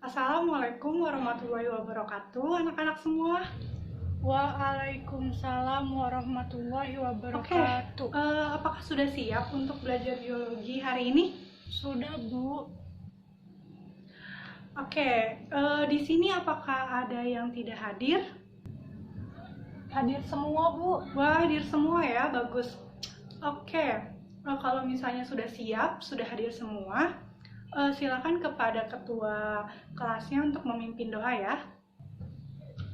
Assalamualaikum warahmatullahi wabarakatuh, anak-anak semua. Waalaikumsalam warahmatullahi Oke, wabarakatuh. apakah sudah siap untuk belajar biologi hari ini? Sudah, Bu. Oke, di sini apakah ada yang tidak hadir? Hadir semua, Bu. Wah, hadir semua ya, bagus. Oke, kalau misalnya sudah siap, sudah hadir semua, silakan kepada ketua kelasnya untuk memimpin doa ya.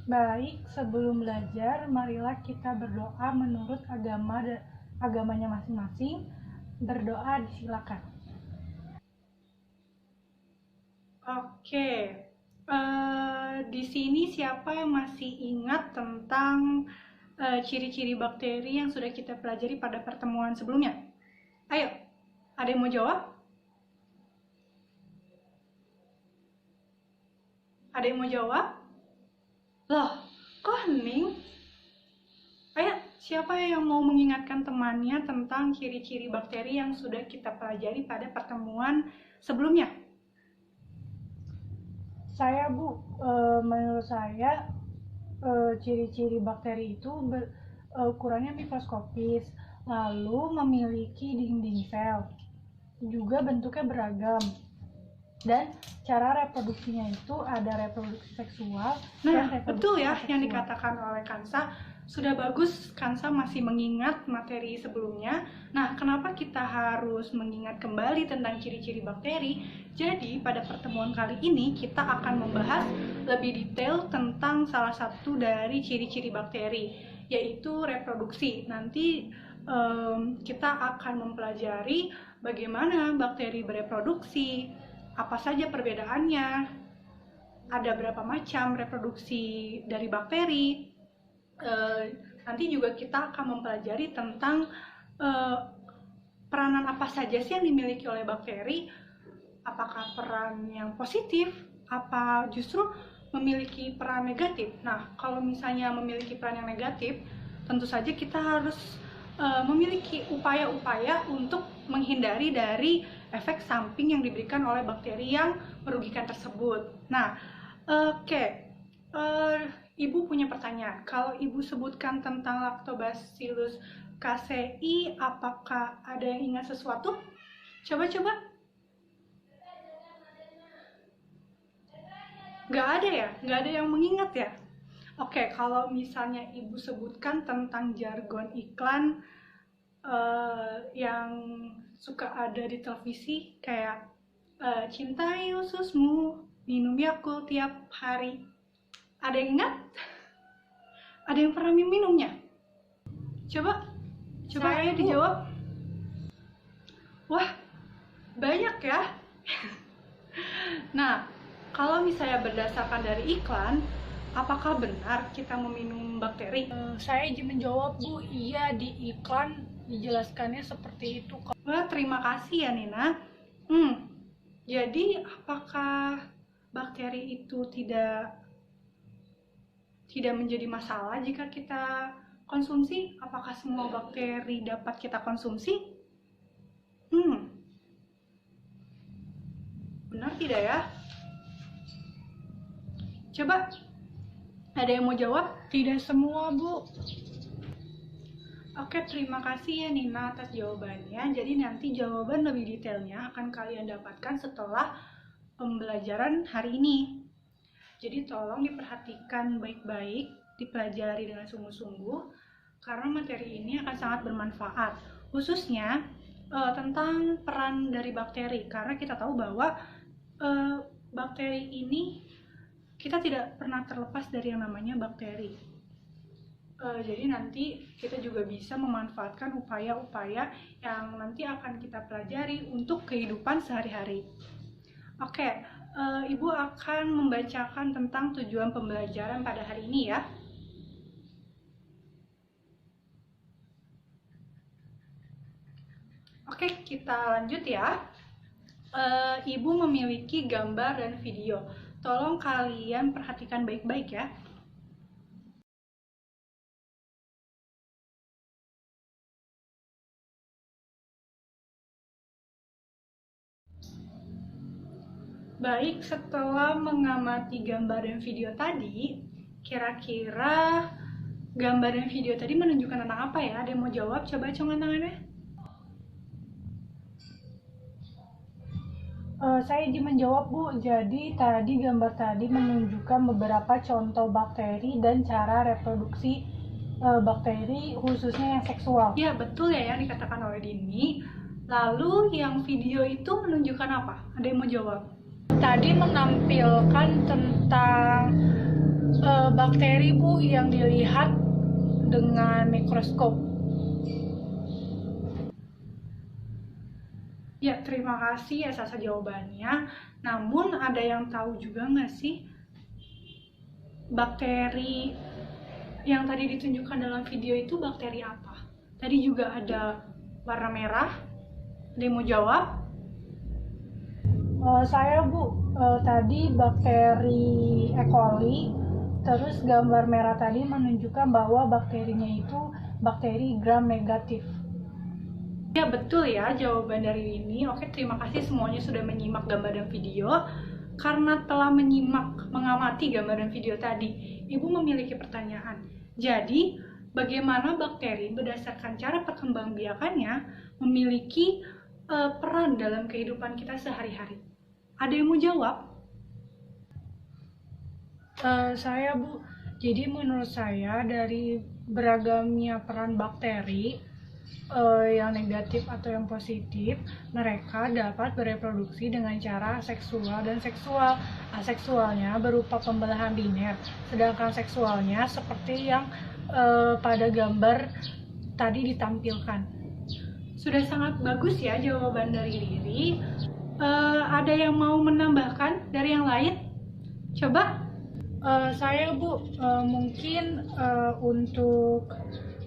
Baik, sebelum belajar, marilah kita berdoa menurut agamanya masing-masing. Berdoa disilakan. Oke, di sini siapa yang masih ingat tentang ciri-ciri bakteri yang sudah kita pelajari pada pertemuan sebelumnya? Ayo, ada yang mau jawab? Ada yang mau jawab? Loh, kok hening? Ayo, siapa yang mau mengingatkan temannya tentang ciri-ciri bakteri yang sudah kita pelajari pada pertemuan sebelumnya? Saya, Bu, menurut saya ciri-ciri bakteri itu ukurannya mikroskopis, lalu memiliki dinding sel, juga bentuknya beragam, dan cara reproduksinya itu ada reproduksi seksual dan Nah, reproduksi betul ya yang aseksual. dikatakan oleh Kansa. Sudah bagus Kansa masih mengingat materi sebelumnya. Nah, kenapa kita harus mengingat kembali tentang ciri-ciri bakteri? Jadi, pada pertemuan kali ini kita akan membahas lebih detail tentang salah satu dari ciri-ciri bakteri, yaitu reproduksi. Nanti kita akan mempelajari bagaimana bakteri bereproduksi, apa saja perbedaannya, ada berapa macam reproduksi dari bakteri. Nanti juga kita akan mempelajari tentang peranan apa saja sih yang dimiliki oleh bakteri. Apakah peran yang positif, apa justru memiliki peran negatif. Nah, kalau misalnya memiliki peran yang negatif, tentu saja kita harus memiliki upaya-upaya untuk menghindari dari efek samping yang diberikan oleh bakteri yang merugikan tersebut. Nah, oke, Ibu punya pertanyaan. Kalau Ibu sebutkan tentang Lactobacillus casei, apakah ada yang ingat sesuatu? Coba-coba. Nggak ada ya? Nggak ada yang mengingat ya? Oke, kalau misalnya Ibu sebutkan tentang jargon iklan yang suka ada di televisi, kayak cintai ususmu, minum Yakult tiap hari. Ada yang ingat? Ada yang pernah minumnya? Coba ayo dijawab. Wah, banyak ya. Nah, kalau misalnya berdasarkan dari iklan, apakah benar kita meminum bakteri? Saya izin menjawab, Bu. Iya, di iklan dijelaskannya seperti itu. Wah, terima kasih ya Nina. Jadi apakah bakteri itu tidak menjadi masalah jika kita konsumsi? Apakah semua bakteri dapat kita konsumsi? Benar tidak ya? Coba, ada yang mau jawab? Tidak semua, Bu. Oke, terima kasih ya Nina atas jawabannya. Jadi nanti jawaban lebih detailnya akan kalian dapatkan setelah pembelajaran hari ini. Jadi tolong diperhatikan baik-baik, dipelajari dengan sungguh-sungguh, karena materi ini akan sangat bermanfaat. Khususnya tentang peran dari bakteri, karena kita tahu bahwa bakteri ini kita tidak pernah terlepas dari yang namanya bakteri. Jadi nanti kita juga bisa memanfaatkan upaya-upaya yang nanti akan kita pelajari untuk kehidupan sehari-hari. Oke, Ibu akan membacakan tentang tujuan pembelajaran pada hari ini ya. Oke, kita lanjut ya. Ibu memiliki gambar dan video. Tolong kalian perhatikan baik-baik ya. Baik, setelah mengamati gambar dan video tadi, kira-kira gambar dan video tadi menunjukkan tentang apa ya? Ada yang mau jawab? Coba acungkan tangannya. Saya izin menjawab, Bu. Jadi tadi gambar tadi menunjukkan beberapa contoh bakteri dan cara reproduksi bakteri khususnya yang seksual. Ya, betul ya yang dikatakan oleh Dini. Lalu yang video itu menunjukkan apa? Ada yang mau jawab? Tadi menampilkan tentang bakteri, Bu, yang dilihat dengan mikroskop. Ya, terima kasih ya Sasa jawabannya. Namun ada yang tahu juga nggak sih bakteri yang tadi ditunjukkan dalam video itu bakteri apa? Tadi juga ada warna merah. Ada yang mau jawab? Saya, Bu, tadi bakteri E. coli, terus gambar merah tadi menunjukkan bahwa bakterinya itu bakteri gram negatif. Ya, betul ya jawaban dari ini. Oke, terima kasih semuanya sudah menyimak gambar dan video. Karena telah mengamati gambar dan video tadi, Ibu memiliki pertanyaan. Jadi, bagaimana bakteri berdasarkan cara perkembangbiakannya memiliki peran dalam kehidupan kita sehari-hari? Ada yang mau jawab? Saya, Bu, jadi menurut saya dari beragamnya peran bakteri yang negatif atau yang positif, mereka dapat bereproduksi dengan cara seksual dan seksual. Aseksualnya berupa pembelahan biner, sedangkan seksualnya seperti yang pada gambar tadi ditampilkan. Sudah sangat bagus ya jawaban dari Riri. Ada yang mau menambahkan dari yang lain? Coba. Saya, Bu, mungkin untuk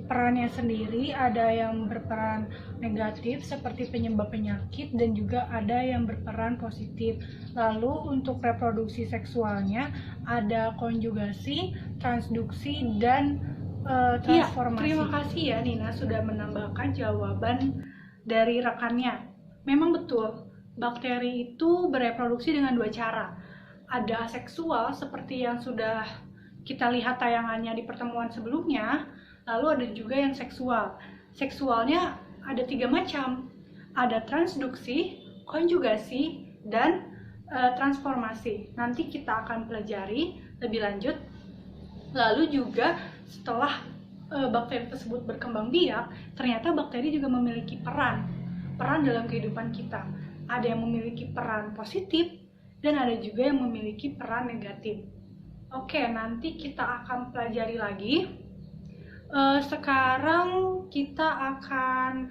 perannya sendiri ada yang berperan negatif seperti penyebab penyakit dan juga ada yang berperan positif. Lalu untuk reproduksi seksualnya ada konjugasi, transduksi, dan transformasi. Ya, terima kasih ya Nina sudah menambahkan jawaban dari rekannya. Memang betul, bakteri itu bereproduksi dengan dua cara. Ada aseksual seperti yang sudah kita lihat tayangannya di pertemuan sebelumnya, lalu ada juga yang seksual. Seksualnya ada 3 macam. Ada transduksi, konjugasi, dan transformasi. Nanti kita akan pelajari lebih lanjut. Lalu juga setelah bakteri tersebut berkembang biak, ternyata bakteri juga memiliki peran dalam kehidupan kita. Ada yang memiliki peran positif dan ada juga yang memiliki peran negatif. Oke, nanti kita akan pelajari lagi. Sekarang kita akan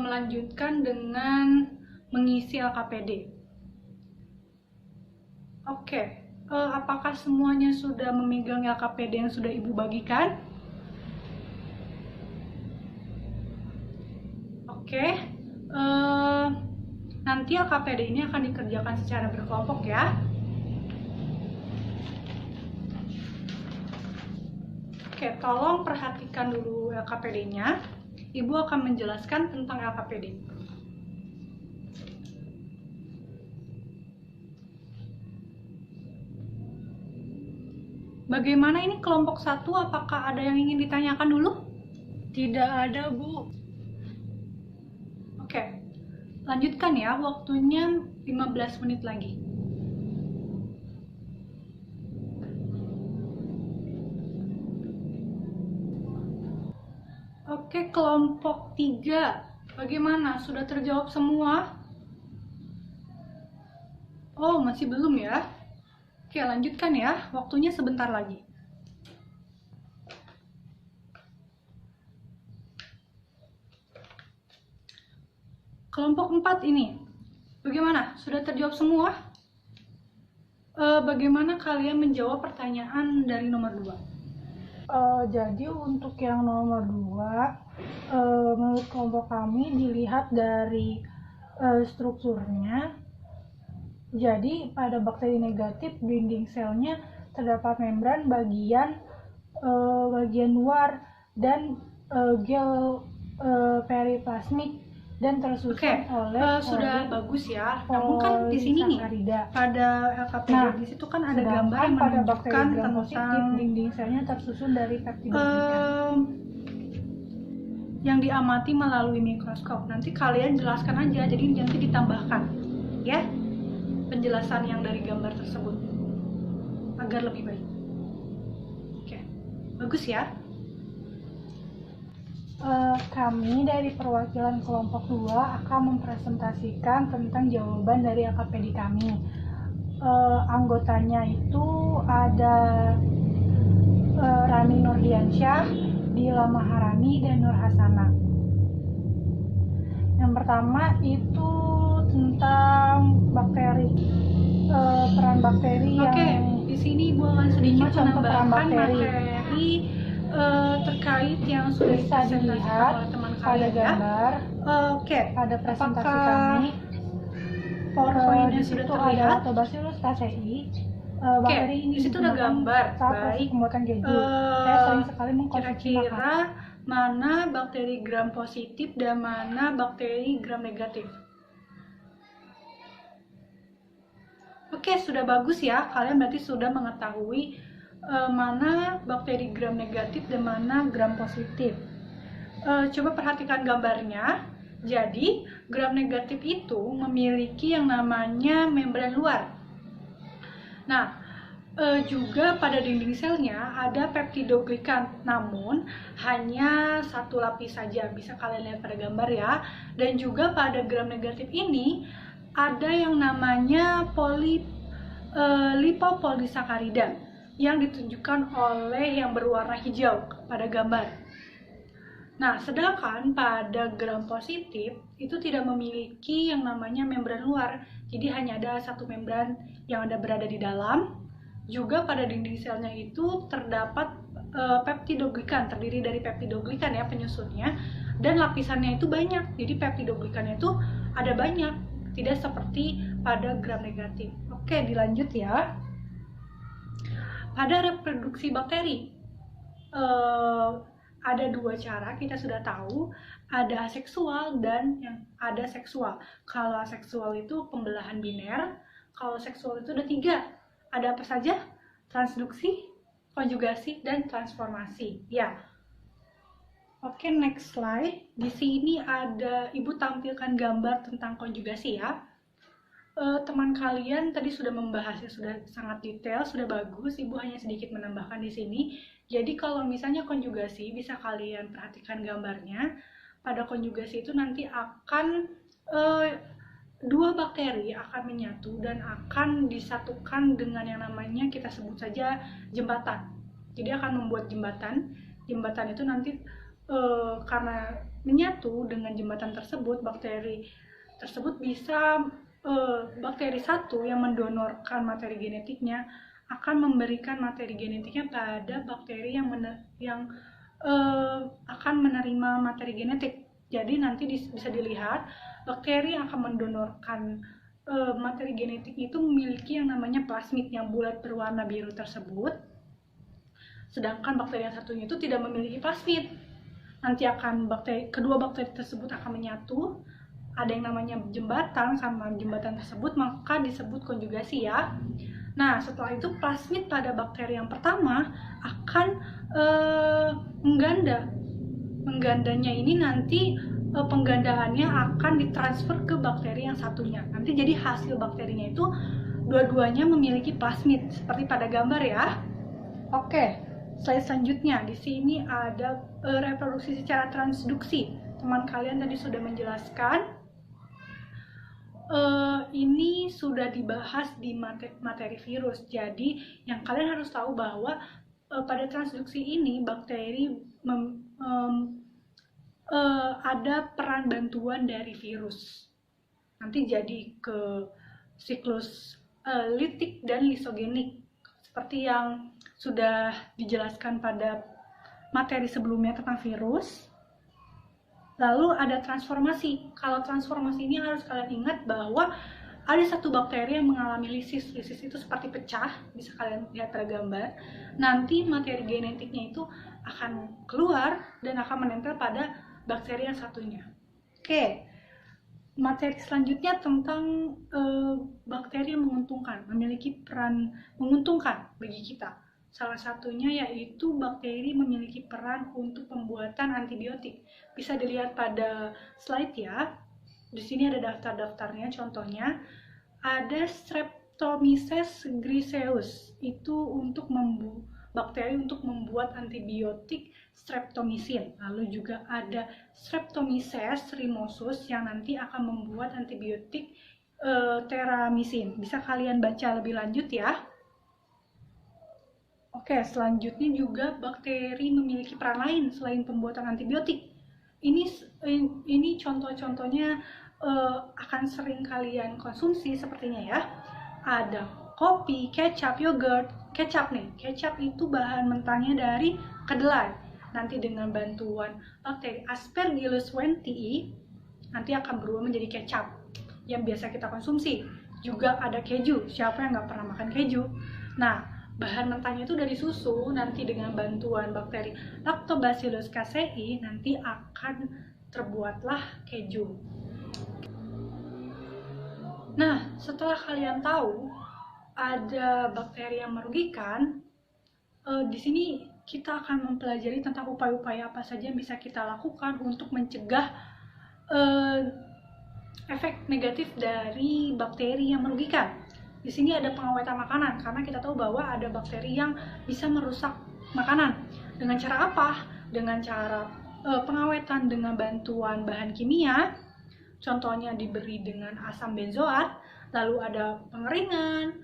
melanjutkan dengan mengisi LKPD. Oke, apakah semuanya sudah memegang LKPD yang sudah Ibu bagikan? Oke, nanti LKPD ini akan dikerjakan secara berkelompok ya. Oke, tolong perhatikan dulu LKPD-nya. Ibu akan menjelaskan tentang LKPD. Bagaimana ini kelompok 1? Apakah ada yang ingin ditanyakan dulu? Tidak ada, Bu. Oke, lanjutkan ya, waktunya 15 menit lagi. Oke, kelompok 3. Bagaimana? Sudah terjawab semua? Oh, masih belum ya? Oke, lanjutkan ya. Waktunya sebentar lagi. Kelompok 4 ini. Bagaimana? Sudah terjawab semua? Bagaimana kalian menjawab pertanyaan dari nomor 2? Jadi untuk yang nomor 2, menurut kelompok kami dilihat dari strukturnya. Jadi pada bakteri negatif dinding selnya terdapat membran bagian luar dan gel periplasmik dan tersusun oleh sudah bagus ya. Namun kan di sini nih pada LKPD di situ kan ada gambar yang menunjukkan tentang dinding selnya tersusun dari peptidoglikan yang diamati melalui mikroskop. Nanti kalian jelaskan aja, jadi nanti ditambahkan ya penjelasan yang dari gambar tersebut agar lebih baik. Oke, bagus ya. Kami dari perwakilan kelompok 2 akan mempresentasikan tentang jawaban dari LKPD kami. Anggotanya itu ada Rani Nurdiansyah, Dila Maharani, dan Nur Hasana. Yang pertama itu tentang bakteri, peran bakteri yang di sini Ibu akan sedikit menambahkan materi terkait yang sudah bisa dilihat oleh teman pada kalian gambar. Pada presentasi kami. PowerPoint-nya sudah terlihat. Ada Lactobacillus casei. Bakteri ini di situ ada gambar. Baik. Pembuatan keju. Saya sering sekali mengkonsumsi Kira-kira mana bakteri gram positif dan mana bakteri gram negatif? Oke, sudah bagus ya. Kalian berarti sudah mengetahui mana bakteri gram negatif dan mana gram positif. Coba perhatikan gambarnya. Jadi, gram negatif itu memiliki yang namanya membran luar. Nah, juga pada dinding selnya ada peptidoglikan, namun hanya satu lapis saja. Bisa kalian lihat pada gambar ya. Dan juga pada gram negatif ini ada yang namanya lipopolisakarida yang ditunjukkan oleh yang berwarna hijau pada gambar. Nah, sedangkan pada gram positif itu tidak memiliki yang namanya membran luar, jadi hanya ada satu membran yang berada di dalam. Juga pada dinding selnya itu terdapat peptidoglikan, terdiri dari peptidoglikan ya penyusunnya, dan lapisannya itu banyak, jadi peptidoglikannya itu ada banyak, tidak seperti pada gram negatif. Oke, dilanjut ya. Pada reproduksi bakteri ada dua cara, kita sudah tahu, ada aseksual dan yang ada seksual. Kalau aseksual itu pembelahan biner, kalau seksual itu ada 3. Ada apa saja? Transduksi, konjugasi, dan transformasi. Ya. Oke, next slide. Di sini ada Ibu tampilkan gambar tentang konjugasi ya. Teman kalian tadi sudah membahasnya, sudah sangat detail, sudah bagus. Ibu hanya sedikit menambahkan di sini. Jadi kalau misalnya konjugasi, bisa kalian perhatikan gambarnya. Pada konjugasi itu nanti akan dua bakteri akan menyatu dan akan disatukan dengan yang namanya kita sebut saja jembatan. Jadi akan membuat jembatan. Jembatan itu nanti karena menyatu dengan jembatan tersebut, bakteri tersebut bisa bakteri satu yang mendonorkan materi genetiknya akan memberikan materi genetiknya pada bakteri yang akan menerima materi genetik. Jadi nanti bisa dilihat bakteri yang akan mendonorkan materi genetik itu memiliki yang namanya plasmid yang bulat berwarna biru tersebut. Sedangkan bakteri yang satunya itu tidak memiliki plasmid. Nanti akan kedua bakteri tersebut akan menyatu. Ada yang namanya jembatan, sama jembatan tersebut maka disebut konjugasi ya. Nah, setelah itu plasmid pada bakteri yang pertama akan mengganda. Menggandanya ini nanti penggandaannya akan ditransfer ke bakteri yang satunya. Nanti jadi hasil bakterinya itu dua-duanya memiliki plasmid seperti pada gambar ya. Oke, slide selanjutnya. Di sini ada reproduksi secara transduksi. Teman kalian tadi sudah menjelaskan. Ini sudah dibahas di materi virus. Jadi yang kalian harus tahu bahwa pada transduksi ini bakteri ada peran bantuan dari virus. Nanti jadi ke siklus litik dan lisogenik seperti yang sudah dijelaskan pada materi sebelumnya tentang virus. Lalu ada transformasi. Kalau transformasi ini harus kalian ingat bahwa ada satu bakteri yang mengalami lisis. Lisis itu seperti pecah, bisa kalian lihat pada gambar. Nanti materi genetiknya itu akan keluar dan akan menempel pada bakteri yang satunya. Oke, materi selanjutnya tentang bakteri yang menguntungkan, memiliki peran menguntungkan bagi kita. Salah satunya yaitu bakteri memiliki peran untuk pembuatan antibiotik. Bisa dilihat pada slide ya. Di sini ada daftar-daftarnya, contohnya ada Streptomyces griseus, itu untuk bakteri untuk membuat antibiotik streptomycin. Lalu juga ada Streptomyces rhinosus yang nanti akan membuat antibiotik teramycin. Bisa kalian baca lebih lanjut ya. Oke, selanjutnya juga bakteri memiliki peran lain selain pembuatan antibiotik. Ini contoh-contohnya akan sering kalian konsumsi sepertinya ya. Ada kopi, kecap, yogurt. Kecap nih, kecap itu bahan mentahnya dari kedelai. Nanti dengan bantuan bakteri Aspergillus wentii nanti akan berubah menjadi kecap yang biasa kita konsumsi. Juga ada keju, siapa yang nggak pernah makan keju? Nah, bahan mentahnya itu dari susu, nanti dengan bantuan bakteri Lactobacillus casei nanti akan terbuatlah keju. Nah, setelah kalian tahu ada bakteri yang merugikan, di sini kita akan mempelajari tentang upaya-upaya apa saja yang bisa kita lakukan untuk mencegah efek negatif dari bakteri yang merugikan. Di sini ada pengawetan makanan, karena kita tahu bahwa ada bakteri yang bisa merusak makanan. Dengan cara apa? Dengan cara pengawetan dengan bantuan bahan kimia, contohnya diberi dengan asam benzoat, lalu ada pengeringan,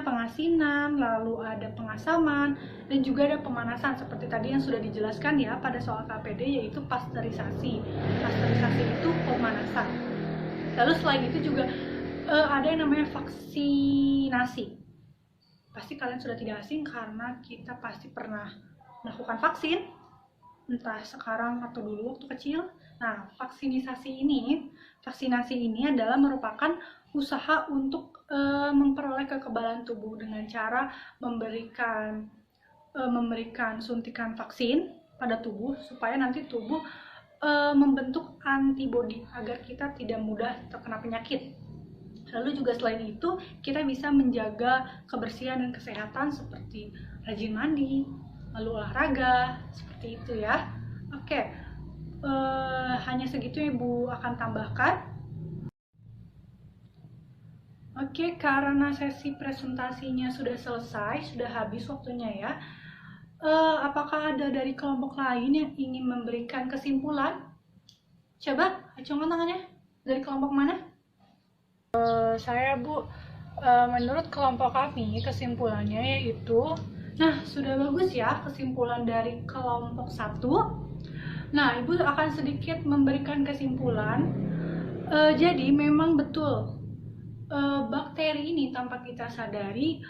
pengasinan, lalu ada pengasaman, dan juga ada pemanasan seperti tadi yang sudah dijelaskan ya pada soal KPD, yaitu pasteurisasi. Pasteurisasi itu pemanasan. Lalu selain itu juga ada yang namanya vaksinasi. Pasti kalian sudah tidak asing karena kita pasti pernah melakukan vaksin, entah sekarang atau dulu waktu kecil. Nah, vaksinasi ini adalah merupakan usaha untuk memperoleh kekebalan tubuh dengan cara memberikan suntikan vaksin pada tubuh supaya nanti tubuh membentuk antibodi agar kita tidak mudah terkena penyakit. Lalu juga selain itu kita bisa menjaga kebersihan dan kesehatan seperti rajin mandi, lalu olahraga, seperti itu ya. Oke, hanya segitu Ibu akan tambahkan. Oke, karena sesi presentasinya sudah selesai, sudah habis waktunya ya. Apakah ada dari kelompok lain yang ingin memberikan kesimpulan? Coba, acungkan tangannya. Dari kelompok mana? Saya Bu, menurut kelompok kami kesimpulannya yaitu, nah sudah bagus ya kesimpulan dari kelompok 1. Nah, Ibu akan sedikit memberikan kesimpulan. Jadi memang betul bakteri ini tanpa kita sadari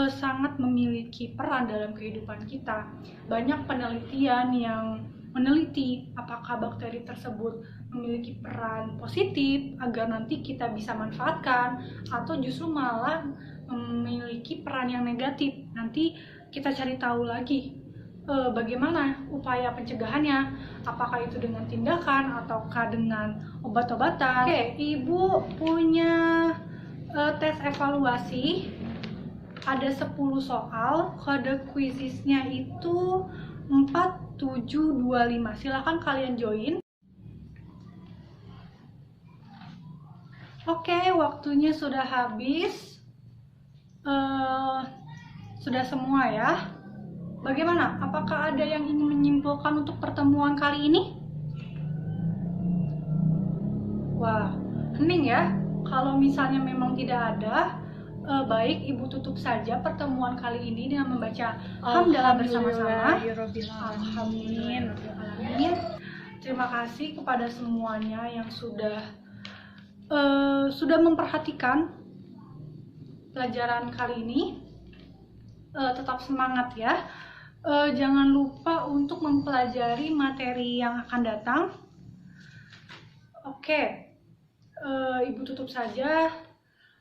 sangat memiliki peran dalam kehidupan kita. Banyak penelitian yang meneliti apakah bakteri tersebut memiliki peran positif agar nanti kita bisa manfaatkan, atau justru malah memiliki peran yang negatif. Nanti kita cari tahu lagi bagaimana upaya pencegahannya, apakah itu dengan tindakan ataukah dengan obat-obatan. Oke, Ibu punya tes evaluasi, ada 10 soal, kode kuisisnya itu 4725. Silahkan kalian join. Oke, waktunya sudah habis. Sudah semua ya. Bagaimana? Apakah ada yang ingin menyimpulkan untuk pertemuan kali ini? Wah, hening ya. Kalau misalnya memang tidak ada, baik Ibu tutup saja pertemuan kali ini dengan membaca hamdalah bersama-sama. Alhamdulillah. Terima kasih kepada semuanya yang sudah memperhatikan pelajaran kali ini. Tetap semangat ya. Jangan lupa untuk mempelajari materi yang akan datang. Oke. Ibu tutup saja.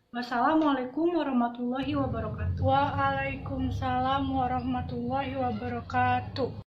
Wassalamualaikum warahmatullahi wabarakatuh. Waalaikumsalam warahmatullahi wabarakatuh.